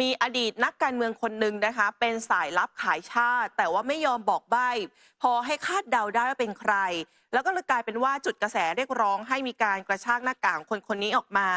มีอดีตนักการเมืองคนหนึ่งนะคะเป็นสายลับขายชาติแต่ว่าไม่ยอมบอกใบ้พอให้คาดเดาได้ว่าเป็นใครแล้วก็เลยกลายเป็นว่าจุดกระแสเรียกร้องให้มีการกระชากหน้ากากคนคนนี้ออกมา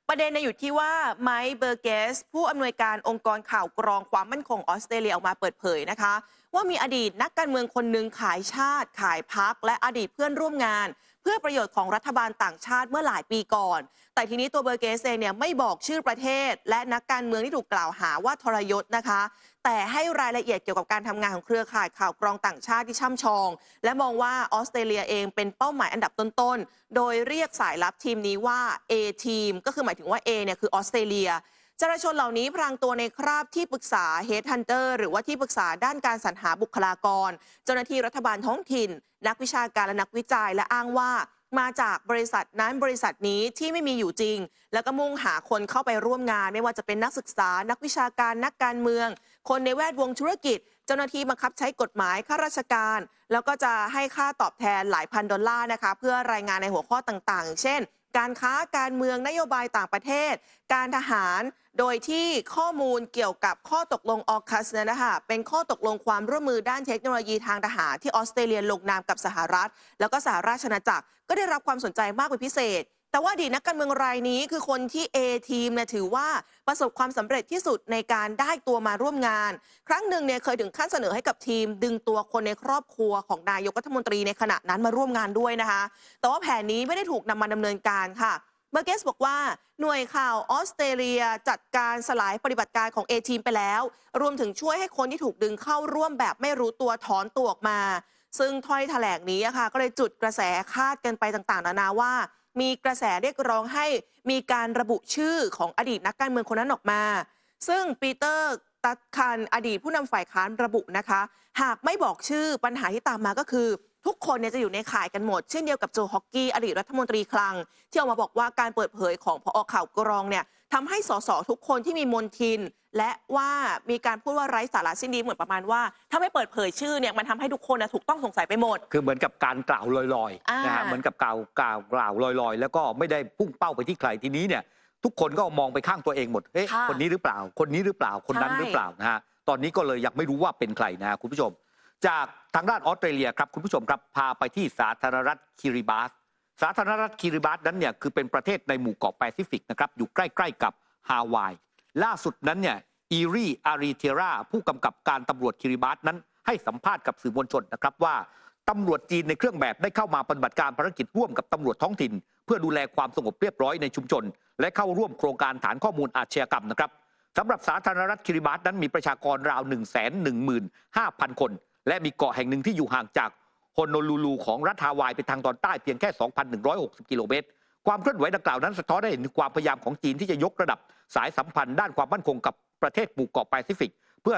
ประเด็นอยู่ที่ว่าไมค์เบอร์เกสผู้อำนวยการองค์กรข่าวกรองความมั่นคงออสเตรเลียออกมาเปิดเผยนะคะว่ามีอดีตนักการเมืองคนหนึ่งขายชาติขายพรรคและอดีตเพื่อนร่วมงานเพื่อประโยชน์ของรัฐบาลต่างชาติเมื่อหลายปีก่อนแต่ทีนี้ตัวเบอร์เกสเองเนี่ยไม่บอกชื่อประเทศและนักการเมืองที่ถูกกล่าวหาว่าทรยศนะคะแต่ให้รายละเอียดเกี่ยวกับการทำงานของเครือข่ายข่าวกรองต่างชาติที่ช่ำชองและมองว่าออสเตรเลียเองเป็นเป้าหมายอันดับต้นๆโดยเรียกสายลับทีมนี้ว่า A ทีมก็คือหมายถึงว่า A เนี่ยคือออสเตรเลียจราชนเหล่านี้พรางตัวในคราบที่ปรึกษา Headhunter หรือว่าที่ปรึกษาด้านการสรรหาบุคลากรเจ้าหน้าที่รัฐบาลท้องถิ่นนักวิชาการและนักวิจัยและอ้างว่ามาจากบริษัทนั้นบริษัทนี้ที่ไม่มีอยู่จริงแล้วก็มุ่งหาคนเข้าไปร่วมงานไม่ว่าจะเป็นนักศึกษานักวิชาการนักการเมืองคนในแวดวงธุรกิจเจ้าหน้าที่บังคับใช้กฎหมายข้าราชการแล้วก็จะให้ค่าตอบแทนหลายพันดอลลาร์นะคะเพื่อรายงานในหัวข้อต่างๆเช่นการค้าการเมืองนโยบายต่างประเทศการทหารโดยที่ข้อมูลเกี่ยวกับข้อตกลงออคัสเนี่ยนะคะเป็นข้อตกลงความร่วมมือด้านเทคโนโลยีทางทหารที่ออสเตรเลียลงนามกับสหรัฐแล้วก็สหราชอาณาจักรก็ได้รับความสนใจมากเป็นพิเศษแต่ว่าอดีตนักการเมืองรายนี้คือคนที่ A ทีมเนี่ยถือว่าประสบความสำเร็จที่สุดในการได้ตัวมาร่วมงานครั้งหนึ่งเนี่ยเคยถึงขั้นเสนอให้กับทีมดึงตัวคนในครอบครัวของนายกรัฐมนตรีในขณะนั้นมาร่วมงานด้วยนะคะแต่ว่าแผนนี้ไม่ได้ถูกนำมาดำเนินการค่ะเบอร์เกสบอกว่าหน่วยข่าวออสเตรเลียจัดการสลายปฏิบัติการของ A ทีมไปแล้วรวมถึงช่วยให้คนที่ถูกดึงเข้าร่วมแบบไม่รู้ตัวถอนตัวออกมาซึ่งถ้อยแถลงนี้ค่ะก็เลยจุดกระแสคาดกันไปต่างๆนานาว่ามีกระแสเรียกร้องให้มีการระบุชื่อของอดีตนักการเมืองคนนั้นออกมาซึ่งปีเตอร์ตัดคันอดีตผู้นำฝ่ายค้านระบุนะคะหากไม่บอกชื่อปัญหาที่ตามมาก็คือทุกคนเนี่ยจะอยู่ในข่ายกันหมดเช่นเดียวกับโจฮอกกี้อดีตรัฐมนตรีคลังที่ออกมาบอกว่าการเปิดเผยของผอ.ข่าวกรองเนี่ยทำให้สสทุกคนที่มีมนทินและว่ามีการพูดว่าไร้สาระสิ้นดีเหมือนประมาณว่าถ้าไม่เปิดเผยชื่อเนี่ยมันทำให้ทุกคนถูกต้องสงสัยไปหมดคือเหมือนกับการกล่าวลอยๆนะฮะเหมือนกับกล่าวลอยๆแล้วก็ไม่ได้พุ่งเป้าไปที่ใครทีนี้เนี่ยทุกคนก็มองไปข้างตัวเองหมดเฮ้ยคนนี้หรือเปล่าคนนี้หรือเปล่าคนนั้นหรือเปล่านะฮะตอนนี้ก็เลยยังไม่รู้ว่าเป็นใครนะฮะคุณผู้ชมจากทางด้านออสเตรเลียครับคุณผู้ชมครับพาไปที่สาธารณรัฐคิริบาสสาธารณรัฐคิริบาสนั้นเนี่ยคือเป็นประเทศในหมู่เกาะแปซิฟิกนะครับอยู่ใกล้ๆกับฮาวายล่าสุดนั้นเนี่ยอีรีอาริเทราผู้กำกับการตำรวจคิริบาสนั้นให้สัมภาษณ์กับสื่อมวลชนนะครับว่าตำรวจจีนในเครื่องแบบได้เข้ามาปฏิบัติการภารกิจร่วมกับตำรวจท้องถิ่นเพื่อดูแลความสงบเรียบร้อยในชุมชนและเข้าร่วมโครงการฐานข้อมูลอาชญากรรมนะครับสำหรับสาธารณรัฐคิริบาสนั้นมีประชากรราว 115,000 คนและมีเกาะแห่งหนึ่งที่อยู่ห่างจากฮอนโนลูลูของรัฐฮาวายไปทางตอนใต้เพียงแค่ 2,160 กิโลเมตรความเคลื่อนไหวดังกล่าวนั้นสะท้อนให้เห็นความพยายามของจีนที่จะยกระดับสายสัมพันธ์ด้านความมั่นคงกับประเทศหมู่เกาะแปซิฟิกเพื่อ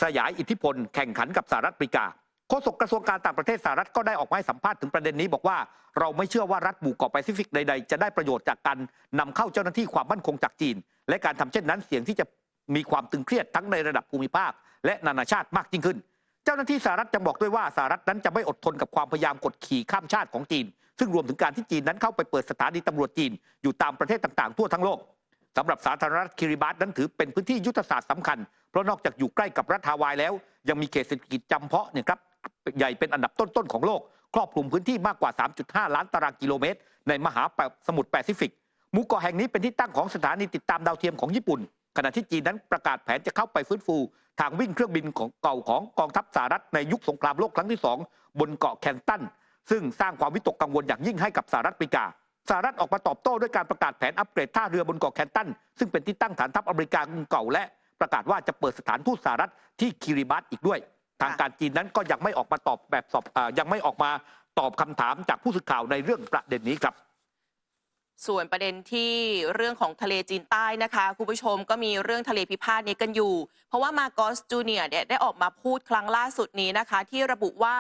ขยายอิทธิพลแข่งขันกับสหรัฐอเมริกาโฆษกกระทรวงการต่างประเทศสหรัฐก็ได้ออกมาให้สัมภาษณ์ถึงประเด็นนี้บอกว่าเราไม่เชื่อว่ารัฐหมู่เกาะแปซิฟิกใดๆจะได้ประโยชน์จากการนำเข้าเจ้าหน้าที่ความมั่นคงจากจีนและการทำเช่นนั้นเสี่ยงที่จะมีความตึงเครียดทั้งในระดับภูมิภาคและนานาชาติมากยิ่งขึ้นเจ้าหน้าที่สหรัฐยังบอกด้วยว่าสหรัฐนั้นจะไม่อดทนกับความพยายามกดขี่ข้ามชาติของจีนซึ่งรวมถึงการที่จีนนั้นเข้าไปเปิดสถานีตำรวจจีนอยู่ตามประเทศต่างๆทั่วทั้งโลกสำหรับสาธารณรัฐคิริบาสนั้นถือเป็นพื้นที่ยุทธศาสตร์สำคัญเพราะนอกจากอยู่ใกล้กับรัฐฮาวายแล้วยังมีเขตเศรษฐกิจจำเพาะเนี่ยครับใหญ่เป็นอันดับต้นๆของโลกครอบคลุมพื้นที่มากกว่า 3.5 ล้านตารางกิโลเมตรในมหาสมุทรแปซิฟิกหมู่เกาะแห่งนี้เป็นที่ตั้งของสถานีติดตามดาวเทียมของญี่ปุ่นขณะที่จีนนั้นประกาศแผนจะเข้าไปฟื้นฟูทางวิ่งเครื่องบินของเก่าของกองทัพสหรัฐในยุคสงครามโลกครั้งที่2บนเกาะแคนตันซึ่งสร้างความวิตกกังวลอย่างยิ่งให้กับสหรัฐอเมริกาสหรัฐออกมาตอบโต้ด้วยการประกาศแผนอัปเกรดท่าเรือบนเกาะแคนตันซึ่งเป็นที่ตั้งฐานทัพอเมริกาเก่าและประกาศว่าจะเปิดสถานทูตสหรัฐที่คิริบาสอีกด้วยทางการจีนนั้นก็ยังไม่ออกมาตอบยังไม่ออกมาตอบคำถามจากผู้สื่อข่าวในเรื่องประเด็นนี้ครับส่วนประเด็นที่เรื่องของทะเลจีนใต้นะคะคุณผู้ชมก็มีเรื่องทะเลพิพาทนี้กันอยู่เพราะว่ามาโกสจูเนียร์ได้ออกมาพูดครั้งล่าสุดนี้นะคะที่ระบุว่า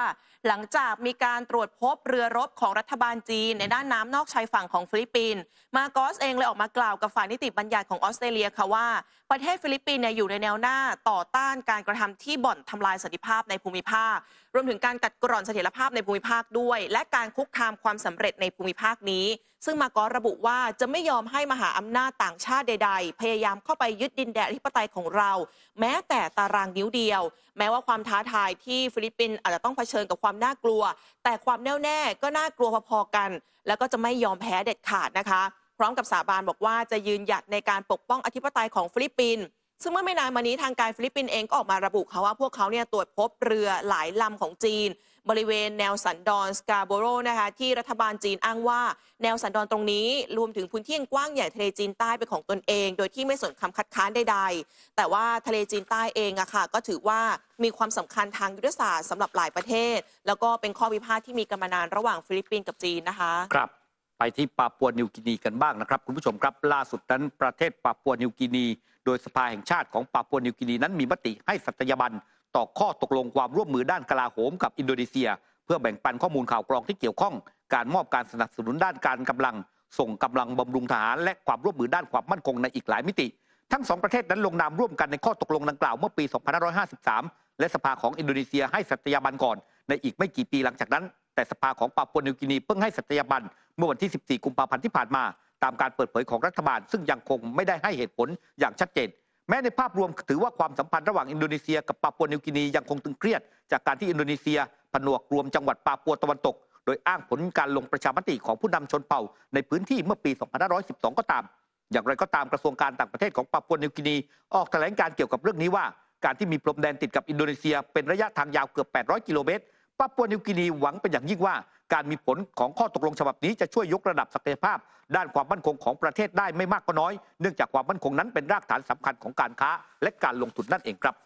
หลังจากมีการตรวจพบเรือรบของรัฐบาลจีนในด้านน้ำนอกชายฝั่งของฟิลิปปินส์มาโกสเองเลยออกมากล่าวกับฝ่ายนิติบัญญัติของออสเตรเลียค่ะว่าประเทศฟิลิปปินส์อยู่ในแนวหน้าต่อต้านการกระทำที่บ่อนทำลายสันติภาพในภูมิภาครวมถึงการกัดกร่อนเสถียรภาพในภูมิภาคด้วยและการคุกคามความสำเร็จในภูมิภาคนี้ ซึ่งมาร์กอสระบุว่าจะไม่ยอมให้มหาอำนาจต่างชาติใดๆพยายามเข้าไปยึดดินแดนอธิปไตยของเราแม้แต่ตารางนิ้วเดียวแม้ว่าความท้าทายที่ฟิลิปปินส์อาจจะต้องเผชิญกับความน่ากลัวแต่ความแน่วแน่ก็น่ากลัวพอๆกันแล้วก็จะไม่ยอมแพ้เด็ดขาดนะคะพร้อมกับสาบานบอกว่าจะยืนหยัดในการปกป้องอธิปไตยของฟิลิปปินส์ซึ่งเมื่อไม่นานมานี้ทางการฟิลิปปินส์เองก็ออกมาระบุค่ะว่าพวกเขาเนี่ยตรวจพบเรือหลายลำของจีนบริเวณแนวสันดอนสกาโบโรนะคะที่รัฐบาลจีนอ้างว่าแนวสันดอนตรงนี้รวมถึงพื้นที่กว้างใหญ่ทะเลจีนใต้เป็นของตนเองโดยที่ไม่สนคำคัดค้านใดๆแต่ว่าทะเลจีนใต้เองอะค่ะก็ถือว่ามีความสำคัญทางยุทธศาสตร์สำหรับหลายประเทศแล้วก็เป็นข้อพิพาทที่มีกันมานานระหว่างฟิลิปปินส์กับจีนนะคะครับไปที่ปาปัวนิวกินีกันบ้างนะครับคุณผู้ชมครับล่าสุดนั้นประเทศปาปัวนิวกินีโดยสภาแห่งชาติของปาปัวนิวกินีนั้นมีมติให้สัตยาบันต่อข้อตกลงความร่วมมือด้านกลาโหมกับอินโดนีเซียเพื่อแบ่งปันข้อมูลข่าวกรองที่เกี่ยวข้องการมอบการสนับสนุนด้านการกำลังส่งกำลังบำรุงทหารและความร่วมมือด้านความมั่นคงในอีกหลายมิติทั้งสองประเทศนั้นลงนามร่วมกันในข้อตกลงดังกล่าวเมื่อปี 2553 และสภาของอินโดนีเซียให้สัตยาบันก่อนในอีกไม่กี่ปีหลังจากนั้นแต่สภาของปาปัวนิวกินีเพิ่งให้สัตยาบันเมื่อวันที่ 14 กุมภาพันธ์ที่ผ่านมาตามการเปิดเผยของรัฐบาลซึ่งยังคงไม่ได้ให้เหตุผลอย่างชัดเจนแม้ในภาพรวมถือว่าความสัมพันธ์ระหว่างอินโดนีเซียกับปาปัวนิวกินียังคงตึงเครียดจากการที่อินโดนีเซียผนวกรวมจังหวัดปาปัวตะวันตกโดยอ้างผลการลงประชามติของผู้นำชนเผ่าในพื้นที่เมื่อปี 2512 ก็ตามอย่างไรก็ตามกระทรวงการต่างประเทศของปาปัวนิวกินีออกแถลงการเกี่ยวกับเรื่องนี้ว่าการที่มีพรมแดนติดกับอินโดนีเซียเป็นระยะทางยาวเกือบ 800 กิโลเมตรปาปัวนิวกินีหวังเป็นอย่างยิ่งว่าการมีผลของข้อตกลงฉบับนี้จะช่วยยกระดับศักยภาพด้านความมั่นคงของประเทศได้ไม่มากก็น้อยเนื่องจากความมั่นคงนั้นเป็นรากฐานสำคัญของการค้าและการลงทุนนั่นเองครับ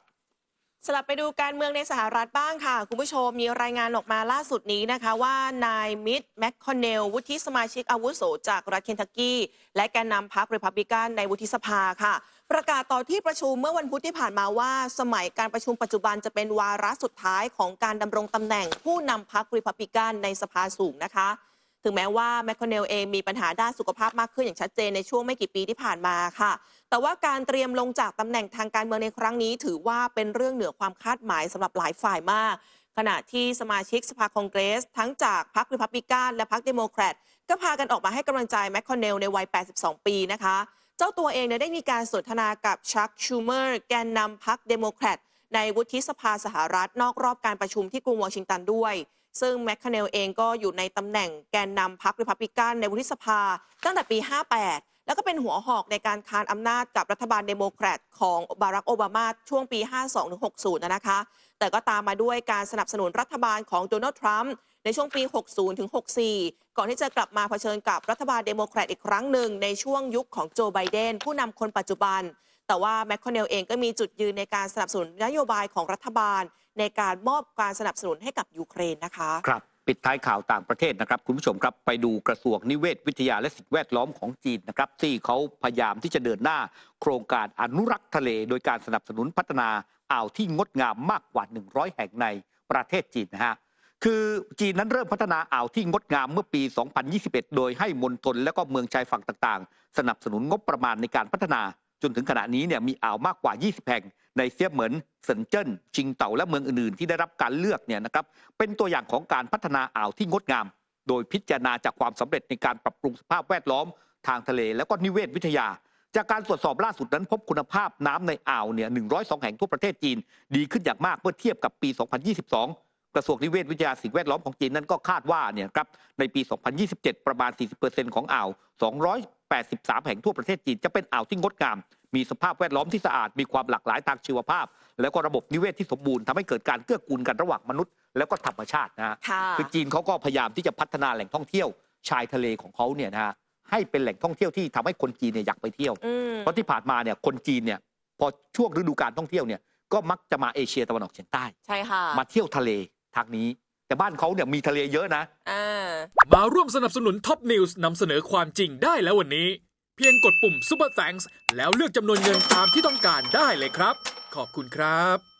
สลับไปดูการเมืองในสหรัฐบ้างค่ะคุณผู้ชมมีรายงานออกมาล่าสุดนี้นะคะว่านายมิตต์แมคคอนเนลวุฒิสมาชิกอาวุโสจากรัฐเคนทักกี้และแกนนำพรรครีพับลิกันในวุฒิสภาค่ะประกาศต่อที่ประชุมเมื่อวันพุธที่ผ่านมาว่าสมัยการประชุมปัจจุบันจะเป็นวาระสุดท้ายของการดำรงตำแหน่งผู้นำพรรครีพับลิกันในสภาสูงนะคะถึงแม้ว่าแมคคอนเนลเองมีปัญหาด้านสุขภาพมากขึ้นอย่างชัดเจนในช่วงไม่กี่ปีที่ผ่านมาค่ะแต่ว่าการเตรียมลงจากตำแหน่งทางการเมืองในครั้งนี้ถือว่าเป็นเรื่องเหนือความคาดหมายสำหรับหลายฝ่ายมากขณะที่สมาชิกสภาคองเกรสทั้งจากพรรครีพับลิกันและพรรคเดโมแครตก็พากันออกมาให้กำลังใจแมคคอนเนลในวัย 82 ปีนะคะเจ้าตัวเองได้มีการสนทนากับชักชูเมอร์แกนนำพรรคเดโมแครตในวุฒิสภาสหรัฐนอกรอบการประชุมที่กรุงวอชิงตันด้วยซึ่งแมคคอนเนลเองก็อยู่ในตำแหน่งแกนนำพรรครีพับลิกันในวุฒิสภาตั้งแต่ปี 58 แล้วก็เป็นหัวหอกในการคานอำนาจกับรัฐบาลเดโมแครตของบารักโอบามาช่วงปี 52-60 นะคะแต่ก็ตามมาด้วยการสนับสนุนรัฐบาลของโดนัลด์ทรัมป์ในช่วงปี 60-64 ก่อนที่จะกลับมาเผชิญกับรัฐบาลเดโมแครตอีกครั้งหนึ่งในช่วงยุคของโจไบเดนผู้นำคนปัจจุบันแต่ว่าแมคคอนเนลเองก็มีจุดยืนในการสนับสนุนนโยบายของรัฐบาลในการมอบการสนับสนุนให้กับยูเครนนะคะครับปิดท้ายข่าวต่างประเทศนะครับคุณผู้ชมครับไปดูกระทรวงนิเวศวิทยาและสิ่งแวดล้อมของจีนนะครับที่เขาพยายามที่จะเดินหน้าโครงการอนุรักษ์ทะเลโดยการสนับสนุนพัฒนาอ่าวที่งดงามมากกว่า 100 แห่งในประเทศจีนนะฮะคือจีนนั้นเริ่มพัฒนาอ่าวที่งดงามเมื่อปี 2021 โดยให้มณฑลและก็เมืองชายฝั่งต่างๆสนับสนุนงบประมาณในการพัฒนาจนถึงขณะนี้เนี่ยมีอ่าวมากกว่า 20 แห่งในเซี่ยเหมินเซินเจิ้นชิงเต่าและเมืองอื่นๆที่ได้รับการเลือกเนี่ยนะครับเป็นตัวอย่างของการพัฒนาอ่าวที่งดงามโดยพิจารณาจากความสำเร็จในการปรับปรุงสภาพแวดล้อมทางทะเลและก็นิเวศวิทยาจากการตรวจสอบล่าสุดนั้นพบคุณภาพน้ำในอ่าวเนี่ย102 แห่งทั่วประเทศจีนดีขึ้นอย่างมากเมื่อเทียบกับปี 2022 กระทรวงนิเวศวิทยาสิ่งแวดล้อมของจีนนั้นก็คาดว่าเนี่ยครับในปี 2027 ประมาณ 40% ของอ่าว 283 แห่งทั่วประเทศจีนจะเป็นอ่าวที่งดงามมีสภาพแวดล้อมที่สะอาดมีความหลากหลายทางชีวภาพแล้วก็ระบบนิเวศที่สมบูรณ์ทำให้เกิดการเกื้อกูลกันระหว่างมนุษย์แล้วก็ธรรมชาตินะฮะคือจีนเขาก็พยายามที่จะพัฒนาแหล่งท่องเที่ยวชายทะเลของเขาเนี่ยนะฮะให้เป็นแหล่งท่องเที่ยวที่ทำให้คนจีนเนี่ยอยากไปเที่ยวเพราะที่ผ่านมาเนี่ยคนจีนเนี่ยพอช่วงฤดูกาลท่องเที่ยวเนี่ยก็มักจะมาเอเชียตะวันออกเฉียงใต้ใช่ค่ะมาเที่ยวทะเลทางนี้แต่บ้านเขาเนี่ยมีทะเลเยอะนะมาร่วมสนับสนุนท็อปนิวส์นำเสนอความจริงได้แล้ววันนี้เพียงกดปุ่ม Super Thanks แล้วเลือกจำนวนเงินตามที่ต้องการได้เลยครับขอบคุณครับ